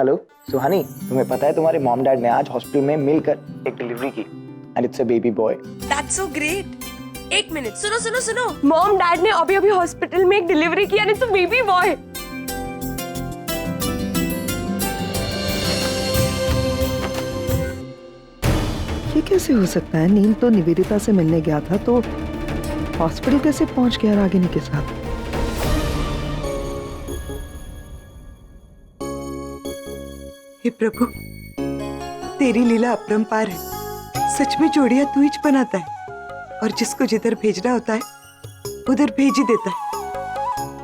Hello सुहानी, तुम्हें पता है तुम्हारे मॉम डैड ने आज हॉस्पिटल में मिलकर एक डिलीवरी की and it's a baby boy. That's so great. एक मिनट, सुनो सुनो सुनो। मॉम डैड ने अभी अभी हॉस्पिटल में एक डिलीवरी की and it's a baby boy. ये कैसे हो सकता है? नील तो निवेदिता से मिलने गया था, तो हॉस्पिटल कैसे पहुंच गया रागिनी के साथ? हे प्रभु, तेरी लीला अपरंपार है। सच में जोड़ियां तू ही बनाता है और जिसको जिधर भेजना होता है उधर भेज ही देता है।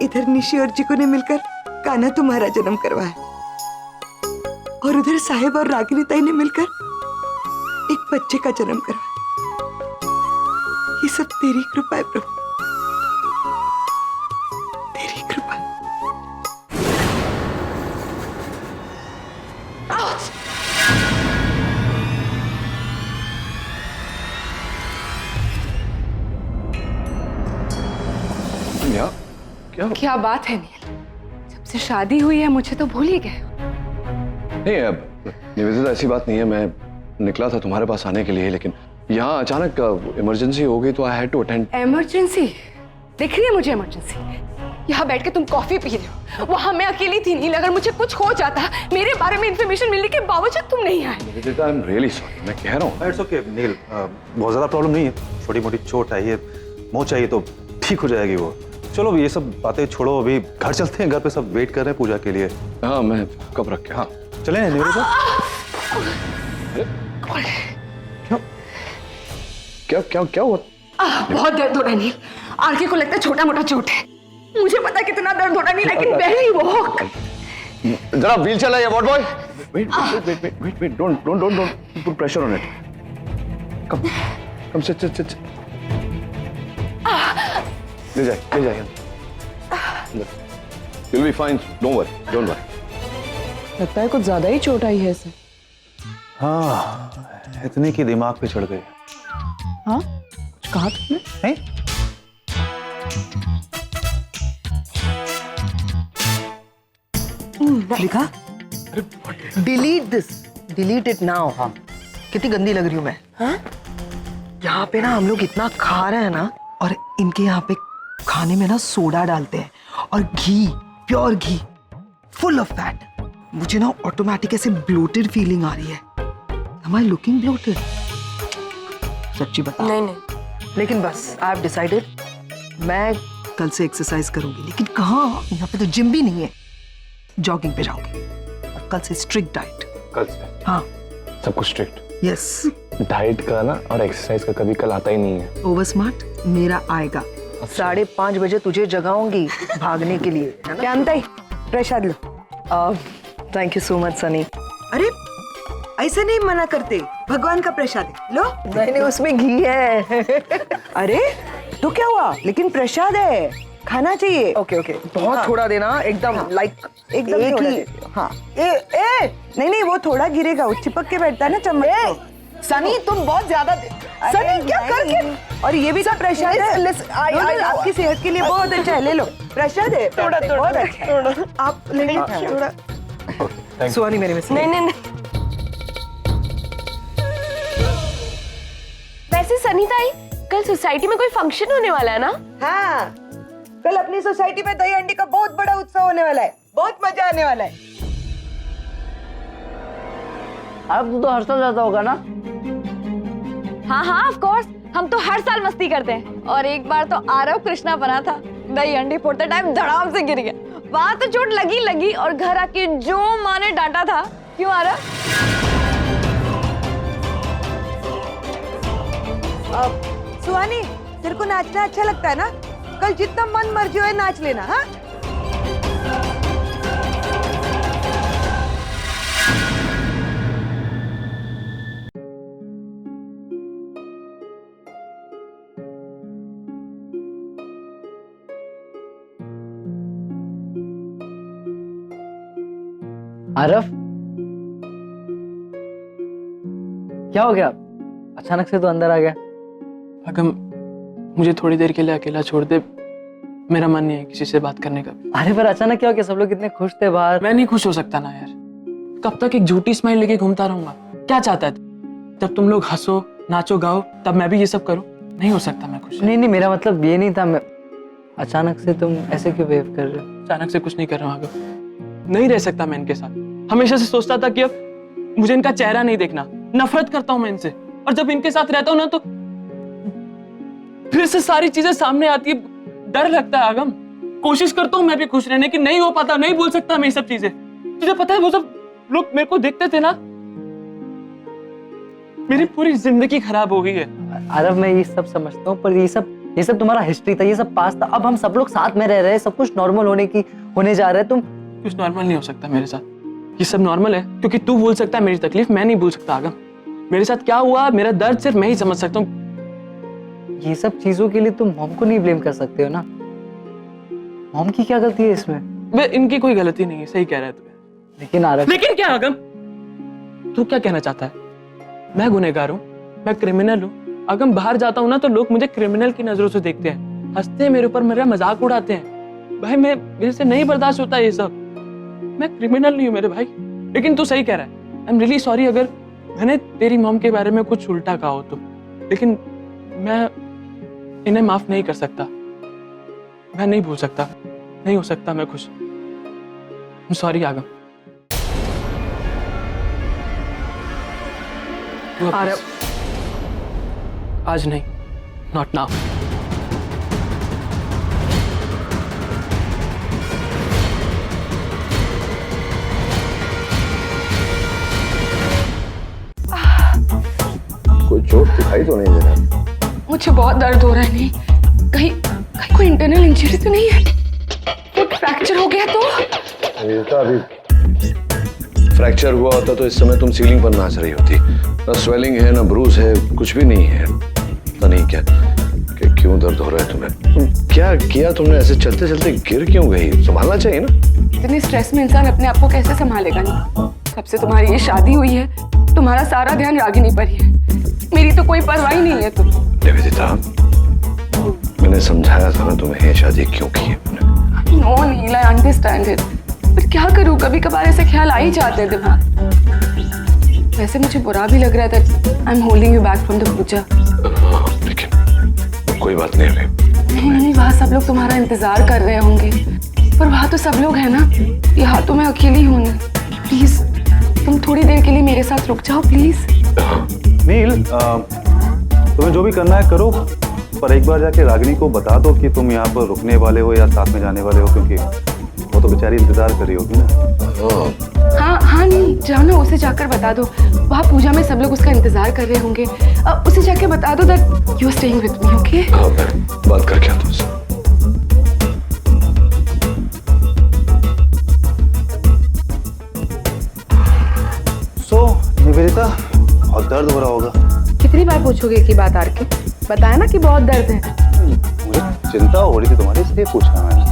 इधर निशी और जिको ने मिलकर कान्हा तुम्हारा जन्म करवाया और उधर साहेब और रागिनी ताई ने मिलकर एक बच्चे का जन्म करवाया। ये सब तेरी कृपा है प्रभु, तेरी कृपा। क्या बात है नील, जब से शादी हुई है मुझे तो भूल ही गए। नहीं अब निवेदिता, ऐसी बात नहीं है। मैं निकला था तुम्हारे पास आने के लिए, लेकिन यहाँ अचानक इमरजेंसी हो गई तो I had to attend. Emergency दिख रही है मुझे? इमरजेंसी यहाँ बैठ के तुम कॉफी पी रहे हो, वहां मैं अकेली थी नील। अगर मुझे कुछ हो जाता, मेरे बारे में इंफॉर्मेशन मिलने के बावजूद तुम नहीं आए। Nivedita, I am really sorry. मैं कह रहा हूँ इट्स ओके नील, बहुत ज़्यादा प्रॉब्लम नहीं है। छोटी मोटी चोट आई है, मोच चाहिए तो ठीक हो जाएगी वो। चलो ये सब बातें छोड़ो, अभी घर चलते हैं। घर पे सब वेट कर रहे हैं पूजा के लिए। हाँ, मैं कब रख के। हाँ चलें निवेदिता। क्या क्या क्या हुआ? बहुत दर्द हो रहा है नील। आरके को लगता है छोटा मोटा चोट है, मुझे पता है कितना दर्द हो रहा है नील, लेकिन बैरी वॉक। जरा व्हील चलाइए what boy. Wait, don't put pressure on it. Come sit. ले जाइए। You'll be fine. Don't worry. लगता है कुछ ज्यादा ही चोट आई है इसे। हाँ, इतनी की दिमाग पे चढ़ गई। हाँ, कुछ कहा तुमने? हैं? लिखा डिलीट इट नाउ। हाँ, कितनी गंदी लग रही हूँ मैं। हाँ? यहाँ पे ना हम लोग इतना खा रहे हैं ना, और इनके यहाँ पे खाने में ना सोडा डालते हैं और घी, pure ghee, full of fat. मुझे ना ऑटोमेटिक ऐसे ब्लोटेड फीलिंग आ रही है। Am I looking bloated? सच्ची बता। नहीं। लेकिन बस आई हैव डिसाइडेड, मैं कल से एक्सरसाइज करूंगी। लेकिन कहाँ? यहाँ पे तो जिम भी नहीं है। जॉगिंग पे जाऊंगी और कल से स्ट्रिक्ट डाइट। कल से? हाँ, सब कुछ स्ट्रिक्ट। यस। डाइट का ना और एक्सरसाइज का कभी कल आता ही नहीं है। ओवर स्मार्ट मेरा आएगा। 5:30 बजे तुझे जगाऊंगी भागने के लिए। क्या अंताई, प्रसाद लो। Thank you so much Sunny. अरे ऐसे नहीं मना करते, भगवान का प्रसाद है, लो। नहीं, उसमें घी है। अरे तो क्या हुआ, लेकिन प्रसाद है, खाना चाहिए। ओके, बहुत थोड़ा देना, एकदम लाइक एकदम एक थोड़ा ही। दे। हाँ, नहीं वो थोड़ा गिरेगा, वो चिपक के बैठता है ना चम्मच को। सनी तुम बहुत ज्यादा सनी क्या करके। और ये भी तो प्रसाद है, आपकी सेहत के लिए बहुत अच्छा है। ले लो, प्रसाद है, थोड़ा बहुत अच्छा है। आप लेंगे थोड़ा। सुहानी मेरे में से। नहीं। वैसे सनीताई, कल सोसाइटी में कोई फंक्शन होने वाला है ना? हाँ, कल अपनी सोसाइटी में दही अंडी का बहुत बड़ा उत्सव होने वाला है, बहुत मजा आने वाला है। अब तो हर साल जाता होगा ना? हाँ ऑफ कोर्स, हम तो हर साल मस्ती करते हैं। और एक बार तो आरव कृष्णा बना था, दही अंडी फोड़ते टाइम धड़ाम से गिर गया। वहां तो चोट लगी और घर आके जो माँ ने डांटा था। क्यों आरव? सुहानी, तेरे को नाचना अच्छा लगता है ना? कल जितना मन मर्जी हो नाच लेना। हाँ, आरव, क्या हो गया? अचानक से तो अंदर आ गया। अगम, मुझे थोड़ी देर के लिए अकेला छोड़ दे, मेरा मन नहीं है किसी से बात करने का। अरे पर अचानक क्या हो गया? सब लोग इतने खुश थे बाहर। मैं नहीं खुश हो सकता ना यार, कब तक एक झूठी स्माइल लेके घूमता रहूंगा? क्या चाहता है तू? जब तुम लोग हंसो, नाचो, गाओ, तब मैं भी ये सब करूं? नहीं हो सकता मैं खुश। नहीं नहीं, मेरा मतलब ये नहीं था। मैं अचानक से तुम ऐसे क्यों बिहेव कर रहे हो? अचानक से कुछ नहीं कर रहा हूं आगम। नहीं रह सकता मैं इनके साथ। हमेशा से सोचता था कि अब मुझे इनका चेहरा नहीं देखना, नफरत करता हूं मैं इनसे। और जब इनके साथ रहता हूं ना तो फिर से सारी चीजें सामने आती है, डर लगता है आगम। कोशिश करता हूं मैं भी खुश रहने की, नहीं हो पाता, नहीं भूल सकता मैं ये सब चीजें। तुझे पता है वो सब लोग मेरे को देखते थे ना, मेरी पूरी जिंदगी खराब हो गई है। आरव मैं ये सब समझता हूँ, पर ये सब तुम्हारा हिस्ट्री था, ये सब पास था। अब हम सब लोग साथ में रह रहे हैं, सब कुछ नॉर्मल होने जा रहा है। तुम कुछ नॉर्मल नहीं हो सकता मेरे साथ। ये सब नॉर्मल है क्योंकि तू भूल सकता है मेरी तकलीफ, मैं नहीं भूल सकता आगम। मेरे साथ क्या हुआ, मेरा दर्द सिर्फ मैं ही समझ सकता हूँ। ये सब चीजों के लिए तुम मॉम को नहीं ब्लेम कर सकते हो ना। मॉम की क्या गलती है इसमें? वे इनकी कोई गलती नहीं है, सही कह रहा है तू। लेकिन आरव, लेकिन क्या आगम? तू क्या कहना चाहता है? मैं गुनहगार हूँ, मैं क्रिमिनल हूँ आगम। बाहर जाता हूँ ना तो लोग मुझे क्रिमिनल की नजरों से देखते हैं, हंसते हैं मेरे ऊपर, मेरा मजाक उड़ाते हैं। भाई मेरे से नहीं बर्दाश्त होता ये सब। मैं क्रिमिनल नहीं हूँ मेरे भाई। लेकिन तू सही कह रहा है। आई एम रियली सॉरी अगर मैंने तेरी मॉम के बारे में कुछ उल्टा कहा हो तो। लेकिन मैं इन्हें माफ नहीं कर सकता, मैं नहीं भूल सकता, नहीं हो सकता मैं खुश। सॉरी आगम। आरव, आज नहीं, नॉट नाउ। कोई चोट दिखाई तो नहीं दे रहा। मुझे बहुत दर्द हो रहा है। नहीं, कहीं कहीं कोई इंटरनल इंजरी तो नहीं है? कुछ फ्रैक्चर हो गया तो? निवेदिता, अभी फ्रैक्चर हुआ होता तो इस समय तुम सीलिंग पर नाच रही होती। ना स्वेलिंग है, ना ब्रूस है, कुछ भी नहीं है। पता नहीं क्या कि क्यों दर्द हो रहा है तुम्हें। क्या किया तुमने? ऐसे चलते चलते गिर क्यों गई? संभालना चाहिए ना। इतने स्ट्रेस में इंसान अपने आप को कैसे संभालेगा? नहीं, कब से तुम्हारी ये शादी हुई है, तुम्हारा सारा ध्यान रागिनी पर ही है। मेरी तो कोई परवाह ही नहीं है तुम। निवेदिता, मैंने समझाया था ना तुम्हें ये शादी क्यों की है। No Neel, I understand it, पर क्या करूं, कभी कभार ऐसे ख्याल आ ही जाते हैं दिमाग। वैसे मुझे बुरा भी लग रहा था, I am holding you back from the puja. लेकिन कोई बात नहीं है। नहीं, वहाँ सब लोग तुम्हारा इंतजार कर रहे होंगे, पर वहाँ तो सब लोग हैं ना, यहाँ तो मैं अकेली हूँ ना। प्लीज तुम थोड़ी देर के लिए मेरे साथ रुक जाओ प्लीज। नील, तुम्हें जो भी करना है करो, पर एक बार जाके रागिनी को बता दो कि तुम यहाँ पर रुकने वाले हो या साथ में जाने वाले हो, क्योंकि वो तो बेचारी इंतजार कर रही होगी ना। हाँ हाँ, नहीं जाओ ना, उसे जाकर बता दो। वहाँ पूजा में सब लोग उसका इंतजार कर रहे होंगे। उसे जाके बता दो that you are staying with me, okay? हाँ, मैं बात करके आता हूँ। सो निवेदिता, बहुत दर्द हो रहा होगा। कितनी बार पूछोगे की बात आर के? बताया ना कि बहुत दर्द है। मुझे चिंता हो रही थी तुम्हारी, इसलिए पूछा मैंने।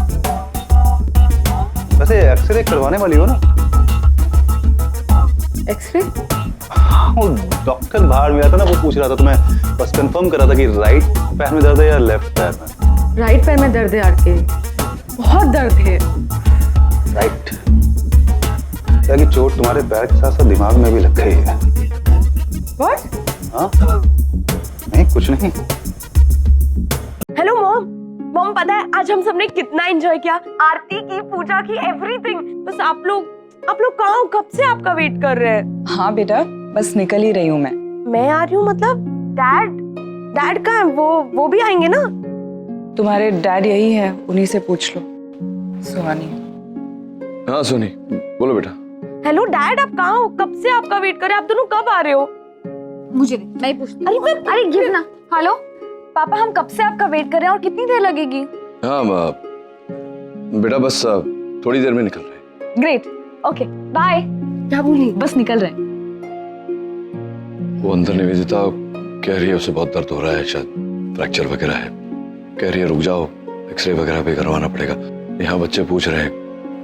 वैसे एक्सरे करवाने वाली हो ना? एक्सरे? वो डॉक्टर बाहर में आया था ना, वो पूछ रहा था, तो मैं बस कंफर्म कर रहा था कि राइट पैर में दर्द है या लेफ्ट पैर में। राइट पैर में दर्द है आर के, बहुत दर्द है। राइट, क्या कि चोट तुम्हारे पैर के साथ साथ दिमाग में भी लग गई है। व्हाट? हाँ, नहीं कुछ नहीं। Hello mom. मॉम पता है आज हम सबने कितना एंजॉय किया, आरती की, पूजा की, एवरीथिंग। बस आप लोग कहाँ हो? कब से आपका वेट कर रहे हैं। हाँ बेटा, बस निकल ही रही हूँ मैं आ रही हूँ मतलब? डैड कहाँ है? वो भी आएंगे ना? तुम्हारे डैड यही है, उन्हीं से पूछ लो। सुहानी। हाँ सोनी, बोलो बेटा। हेलो डैड, आप कहाँ हो? कब से आपका वेट कर रहे हैं। आप दोनों कब आ रहे हो? मुझे नहीं, मैं ही पूछती हूँ। अरे गिव ना। हेलो पापा, हम कब से आपका वेट कर रहे हैं और कितनी देर लगेगी? हाँ बेटा, बस थोड़ी देर में निकल रहे हैं। Great, okay bye. क्या बोली? बस निकल रहे हैं। वो अंदर निवेदिता कह रही है उसे बहुत दर्द हो रहा है, शायद फ्रैक्चर वगैरह है। कह रही है रुक जाओ, एक्सरे वगैरह भी करवाना पड़ेगा। यहाँ बच्चे पूछ रहे हैं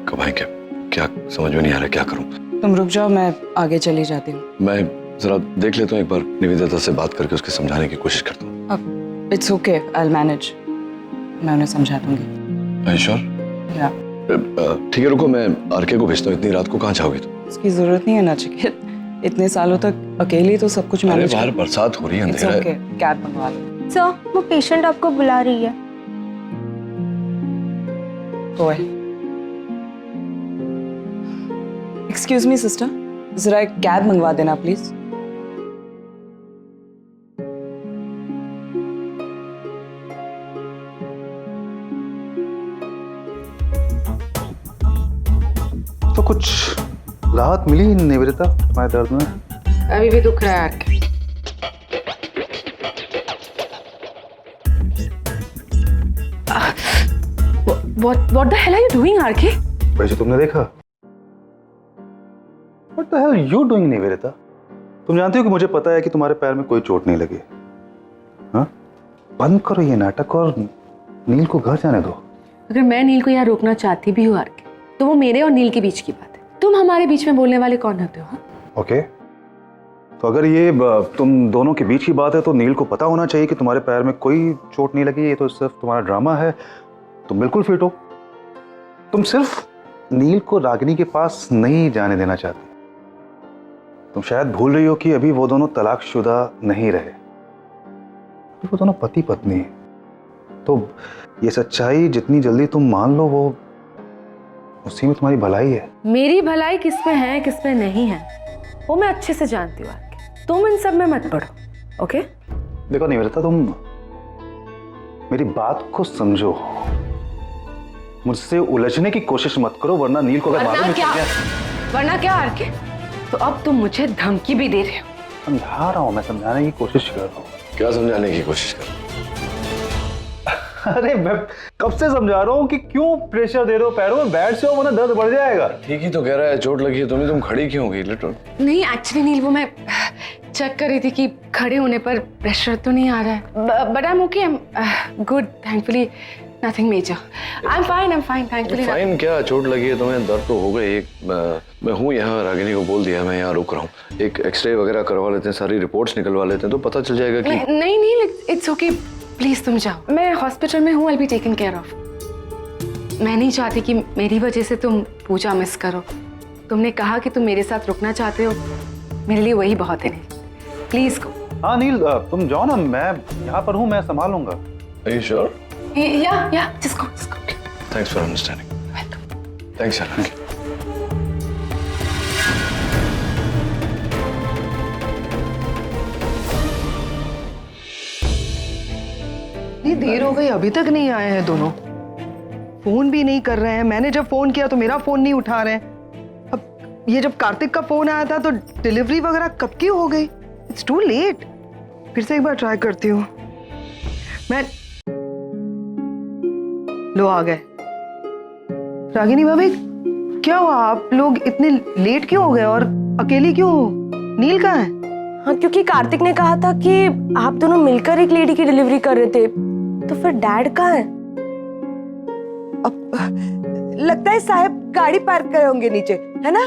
कब आएंगे, क्या समझ में नहीं आ रहा क्या करूँ। तुम रुक जाओ, मैं आगे चली जाती हूँ। मैं जरा देख लेता हूँ, एक बार निवेदिता से बात करके उसके समझाने की कोशिश करता हूँ। It's okay, I will manage. मैं उन्हें समझा दूंगी। श्योर? या ठीक है, रुको, मैं आरके को भेजता हूँ। इतनी रात को कहाँ जाओगी तुम? इसकी जरूरत नहीं है नचिकेत, इतने सालों तक अकेले तो सब कुछ अरे मैनेज बाहर बरसात हो रही है, अंधेरा है। कैब मंगवा लो। सर वो पेशेंट आपको बुला रही है। तो एक्सक्यूज मी सिस्टर, जरा एक कैब मंगवा देना प्लीज। तो कुछ राहत मिली निवेदिता तुम्हारे दर्द में? अभी भी दुख रहा है RK. What the hell are you doing, RK? वैसे तुमने देखा? What the hell you doing Nivedita? तुम जानती हो कि मुझे पता है कि तुम्हारे पैर में कोई चोट नहीं लगी। हाँ? बंद करो ये नाटक और नील को घर जाने दो। अगर मैं नील को यहाँ रोकना चाहती भी हूँ आरके, तो वो मेरे और नील के बीच की बात है। तुम हमारे बीच में बोलने वाले कौन होते हो? हाँ? ओके, तो अगर ये तुम दोनों के बीच की बात है तो नील को पता होना चाहिए कि तुम्हारे पैर में कोई चोट नहीं लगी। ये तो सिर्फ तुम्हारा ड्रामा है। तुम बिल्कुल फिट हो। तुम सिर्फ नील को रागिनी के पास नहीं जाने देना चाहती। तुम शायद भूल रही हो कि अभी वो दोनों तलाकशुदा नहीं रहे, वो दोनों पति पत्नी हैं। तो ये सच्चाई जितनी जल्दी तुम मान लो, वो उसी में तुम्हारी भलाई है। मेरी भलाई किस में है किस में नहीं है वो मैं अच्छे से जानती हूँ आरके। तुम इन सब में मत पड़ो, ओके? देखो निवेदिता, तुम मेरी बात को समझो। मुझसे उलझने की कोशिश मत करो, वरना नील को अगर मालूम वरना क्या आरके? तो अब तुम मुझे धमकी भी दे रहे हो। समझा रहा हूँ, मैं समझाने की कोशिश कर रहा हूँ। क्या समझाने की कोशिश कर? अरे मैं कब से समझा रहा हूँ कि क्यों प्रेशर दे रहे हो, पैरों में बैठ से हो वरना दर्द बढ़ जाएगा। ठीक ही तो कह रहा है, चोट लगी है तुम्हें, तुम खड़ी क्यों हो गई? लिटरल नहीं, एक्चुअली नील, वो मैं चेक कर रही थी कि खड़े होने पर प्रेशर तो नहीं आ रहा है। But I am okay, I am good, thankfully nothing major. I am fine thankfully. Fine क्या, चोट लगी है तुम्हें, दर्द तो हो गई। मैं हूँ यहाँ, रागिनी को बोल दिया, मैं यहाँ रुक रहा हूँ। एक एक्सरे वगैरह करवा लेते हैं, सारी रिपोर्ट्स निकलवा लेते हैं, तो पता चल जाएगा कि नहीं नील, इट्स ओके, प्लीज तुम जाओ। मैं हॉस्पिटल में हूँ, I will be taken care of. मैं नहीं चाहती कि मेरी वजह से तुम पूजा मिस करो। तुमने कहा कि तुम मेरे साथ रुकना चाहते हो, मेरे लिए वही बहुत है नील, प्लीज गो। हाँ नील, तुम जाओ ना, मैं यहाँ पर हूँ, मैं संभालूंगा। Are you sure? या just go. Thanks for understanding. Welcome. Thanks यार। इतनी देर हो गई, अभी तक नहीं आए हैं दोनों। फोन भी नहीं कर रहे हैं। मैंने जब फोन किया तो मेरा फोन नहीं उठा रहे हैं। अब ये जब कार्तिक का फोन आया था तो डिलीवरी वगैरह कब की हो गई? It's too late. फिर से एक बार ट्राई करती हूँ मैं। लो आ गए। रागिनी भाभी, क्या हुआ? आप लोग इतने लेट क्यों हो गए और अकेली क्यों हो? नील कहाँ है? हाँ, क्योंकि कार्तिक ने कहा था कि आप दोनों मिलकर एक लेडी की डिलीवरी कर रहे थे, तो फिर डैड कहाँ है? अब लगता है साहब गाड़ी पार्क करे होंगे नीचे, है ना?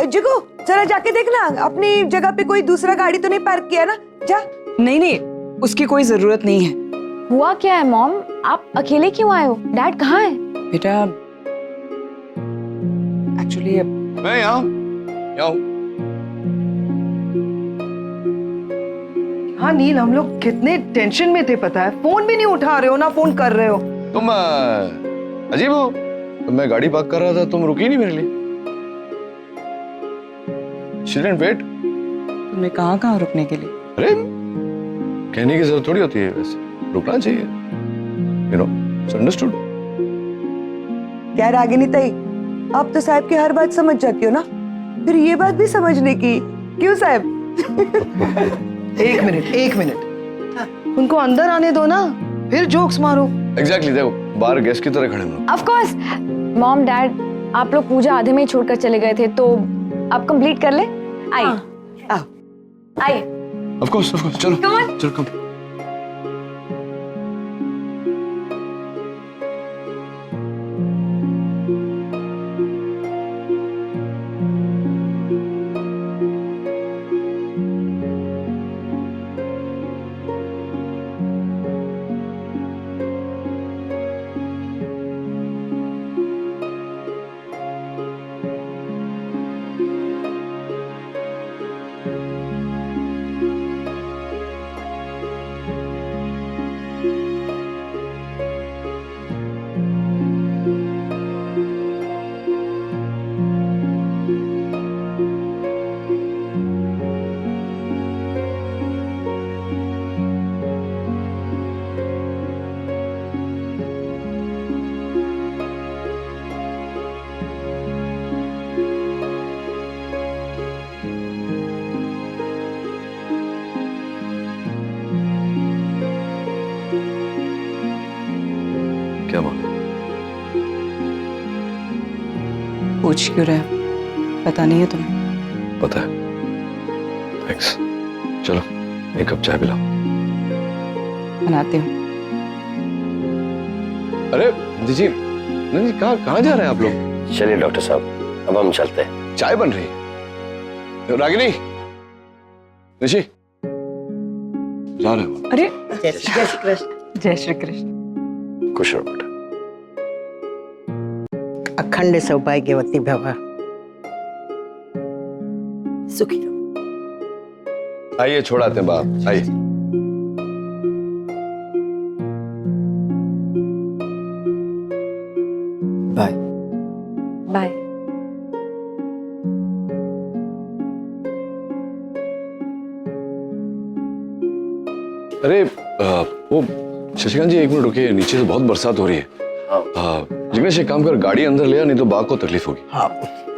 जिगो जरा जाके देखना, अपनी जगह पे कोई दूसरा गाड़ी तो नहीं पार्क किया ना? जा। नहीं, उसकी कोई जरूरत नहीं है। हुआ क्या है मॉम, आप अकेले क्यों आए हो? डैड कहाँ है? बेटा एक्चुअली मैं यहाँ हूँ। हाँ नील, हम लोग कितने टेंशन में थे पता है। फोन भी नहीं उठा रहे हो ना फोन कर रहे हो। तुम अजीब हो, मैं गाड़ी पार्क कर रहा था, तुम रुकी नहीं मेरे लिए। She didn't wait. तुमने कहाँ रुकने के लिए? अरे कहने की जरूरत थोड़ी होती है, वैसे रुकना चाहिए, you know, it's understood. क्या रागिनी ताई, आप तो साहब की हर बात समझ जाती हो ना, फिर ये बात भी समझने की क्यों साहब? एक मिनट, उनको अंदर आने दो ना, फिर जोक्स मारो। Exactly, देखो बाहर गेस्ट की तरह खड़े हम लोग। ऑफ कोर्स मॉम डैड, आप लोग पूजा आधे में ही छोड़कर चले गए थे, तो आप कंप्लीट कर ले। आइए आइए। Of course, चलो चलो कम। पूछ क्यों रहे हो? पता नहीं है तुम्हें? पता है। थैंक्स। चलो एक कप चाय पिलाओ। बनाती हूँ। अरे दीजिए, नहीं कहाँ जा रहे हैं आप लोग? चलिए डॉक्टर साहब, अब हम चलते हैं। चाय बन रही है। रागिनी, ऋषि, जा रहे हो? अरे जय श्री कृष्ण। जय श्री कृष्ण। खुश रहो बेटा। अखंड सौभाग्यवती भव। सुखी रहो। आइए छोड़ाते हैं बाप, आइए। बाय। बाय। अरे वो शशिकांत जी एक मिनट रुकिए, नीचे तो बहुत बरसात हो रही है। जिग्नेश एक काम कर, गाड़ी अंदर ले आ, नहीं तो बाघ को तकलीफ होगी। हाँ,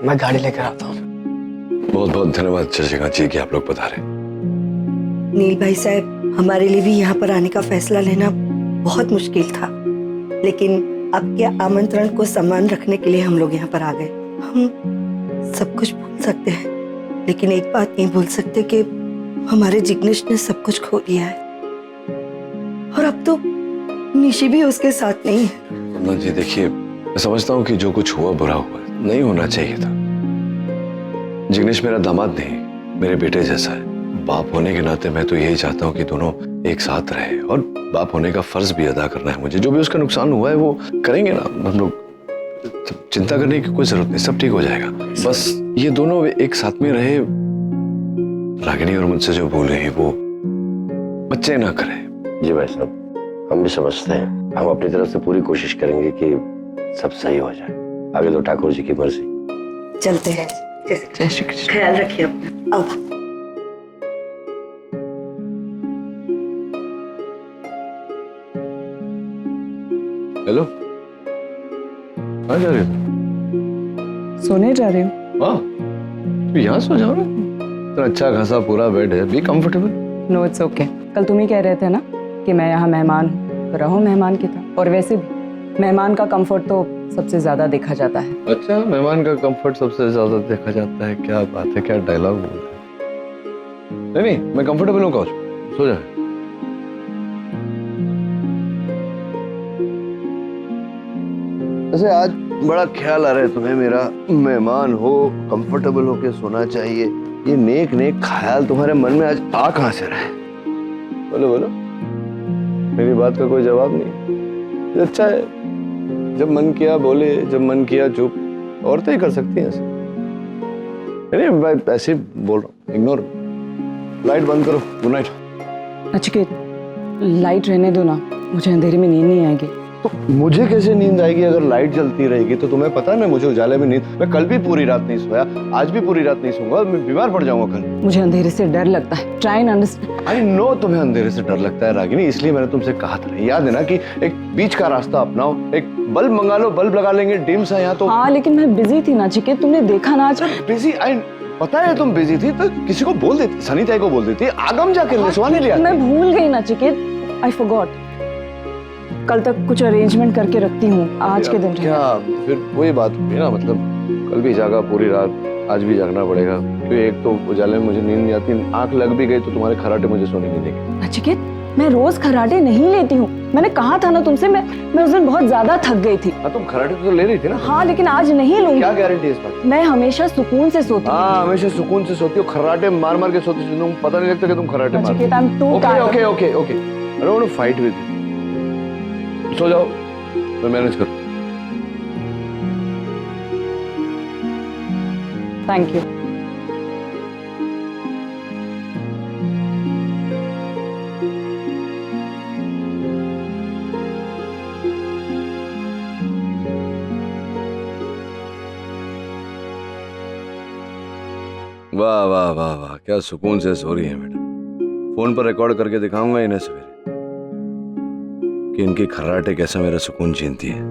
मैं गाड़ी लेकर आता हूँ। बहुत बहुत धन्यवाद शशिकांत जी कि आप लोग पधारे। नील भाई साहब, हमारे लिए भी यहाँ पर आने का फैसला लेना बहुत मुश्किल था, लेकिन आपके आमंत्रण को सम्मान रखने के लिए हम लोग यहाँ पर आ गए। हम सब कुछ भूल सकते हैं, लेकिन एक बात नहीं भूल सकते कि हमारे जिग्नेश ने सब कुछ खो दिया है, और अब तो निशी भी उसके साथ नहीं है। कुंदन जी देखिए, मैं समझता हूँ कि जो कुछ हुआ बुरा हुआ, नहीं होना चाहिए था। जिग्नेश मेरा दामाद नहीं, मेरे बेटे जैसा है। बाप होने के नाते मैं तो यही चाहता हूँ कि दोनों एक साथ रहे, और बाप होने का फर्ज भी अदा करना है मुझे। जो भी उसका नुकसान हुआ है वो करेंगे ना हम लोग, चिंता करने की कोई जरूरत नहीं, सब ठीक हो जाएगा। बस ये दोनों एक साथ में रहे। रागिनी और मुझसे जो भूल हुई वो बच्चे ना करें। जी भाई साहब, हम भी समझते हैं। हम अपनी तरफ से पूरी कोशिश करेंगे कि सब सही हो जाए। आगे तो ठाकुर जी की मर्जी। चलते हैं। जय श्री कृष्ण। ख्याल रखिए अपना। आओ। हेलो, कहाँ जा रहे हो? सोने जा रही हूँ। वाह, तो यहाँ सो जाओ ना, तो अच्छा खासा पूरा बेड है, be comfortable. No it's okay. कल तुम ही कह रहे थे ना कि मैं यहाँ मेहमान हूँ, तो रहो मेहमान की तरह। और वैसे भी मेहमान का कंफर्ट तो सबसे ज्यादा देखा जाता है। अच्छा, मेहमान का कंफर्ट सबसे ज्यादा देखा जाता है? क्या बात है, क्या डायलॉग बोल रहे हैं। नहीं, मैं कंफर्टेबल हूँ, कौन सो जाए। वैसे आज बड़ा ख्याल आ रहा है तुम्हें मेरा। मेहमान हो, कंफर्टेबल होके सोना चाहिए, ये नेक नेक ख्याल तुम्हारे मन में आज आ कहाँ से रहा है? बोलो बोलो, मेरी बात का कोई जवाब नहीं। अच्छा है, जब मन किया बोले, जब मन किया चुप। औरतें ही कर सकती हैं ऐसे। नहीं, मैं ऐसे बोल रहा हूँ, इग्नोर। लाइट बंद करो, गुड नाइट। नचिकेत, लाइट रहने दो ना, मुझे अंधेरे में नींद नहीं आएगी। तो मुझे कैसे नींद आएगी अगर लाइट जलती रहेगी? तो तुम्हें पता है ना, मुझे उजाले में नींद, मैं कल भी पूरी रात नहीं सोया, आज भी पूरी रात नहीं सोऊंगा, मैं बीमार पड़ जाऊंगा कल। मुझे अंधेरे से डर लगता है। Try and understand. I know तुम्हें अंधेरे से डर लगता है रागिनी, इसलिए मैंने तुमसे कहा था, याद है ना, कि एक बीच का रास्ता अपनाओ, एक बल्ब मंगा लो, बल्ब लगा लेंगे, डिम सा यहाँ तो। हाँ, लेकिन मैं बिजी थी नचिकेत, तुमने देखा ना आज। बिजी? आई पता है तुम बिजी थी, तो किसी को बोल देती, सनी ताई को बोल देती, आगम जाके लिखवाने लिया। मैं भूल गई नचिकेत, आई फॉरगॉट। कल तक कुछ अरेंजमेंट करके रखती हूँ, आज के दिन क्या फिर वही बात हुई ना, मतलब कल भी जागा पूरी रात, आज भी जागना पड़ेगा, क्योंकि एक तो उजाले में मुझे नींद नहीं आती, आंख लग भी गई तो तुम्हारे खराटे मुझे सोने नहीं देंगे। नचिकेत, मैं रोज खराटे नहीं लेती हूँ, मैंने कहा था ना तुमसे। मैं उस दिन बहुत ज्यादा थक गई थी। हाँ, तुम खराटे तो ले रही थी ना। हाँ, लेकिन आज नहीं लूंगी। क्या गारंटी है इस बात? मैं हमेशा सुकून से सोती हूँ। हाँ, हमेशा सुकून से सोती हो, खराटे मार मार के सोती हो, तुम पता नहीं लगता कि तुम खराटे मार। Nachiket, I am too tired. Okay okay okay, I don't want to fight with you. सो जाओ, मैं मैनेज करूँ। Thank you. वाह वाह वाह वाह, क्या सुकून से सो रही है मैडम। फोन पर रिकॉर्ड करके दिखाऊंगा इन्हें सवेरे कि इनकी खर्राटे कैसे मेरा सुकून छीनती है।